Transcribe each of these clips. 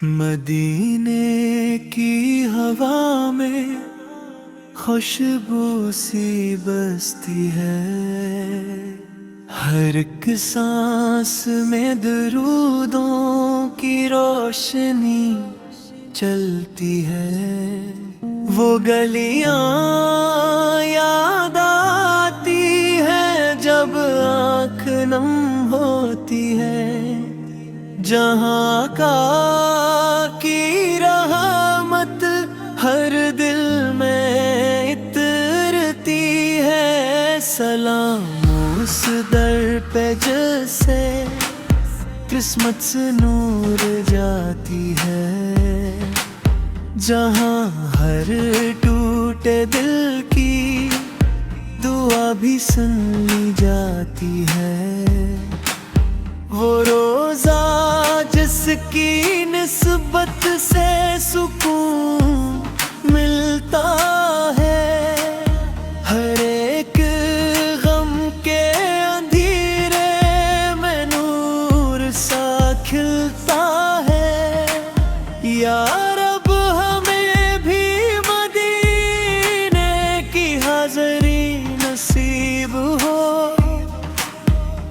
مدینے کی ہوا میں خوشبو سی بستی ہے، ہر ایک سانس میں درودوں کی روشنی چلتی ہے۔ وہ گلیاں یاد آتی ہے جب آنکھ نم ہوتی ہے، جہاں کا کی رحمت ہر دل میں اترتی ہے۔ سلام اس در پہ جسے قسمت سے نور جاتی ہے، جہاں ہر ٹوٹے دل کی دعا بھی سن لی جاتی ہے۔ وہ روزہ جس کی نسبت سے سکون ملتا ہے، ہر ایک غم کے اندھیرے میں نور سا کھلتا ہے۔ یا رب ہمیں بھی مدینے کی حاضری نصیب ہو،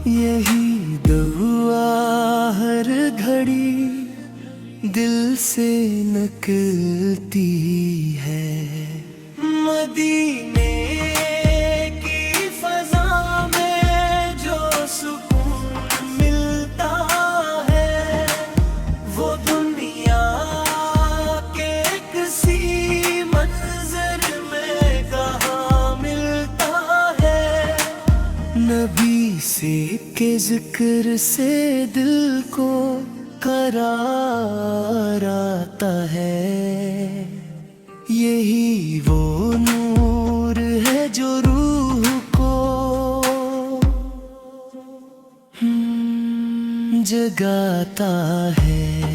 یہی دعا ہر گھڑی دل سے نکلتی ہے۔ مدینے کی فضا میں جو سکون ملتا ہے، وہ دنیا کے کسی منظر میں کہاں ملتا ہے۔ نبی سے کے ذکر سے دل کو قرار آتا ہے، یہی وہ نور ہے جو روح کو جگاتا ہے۔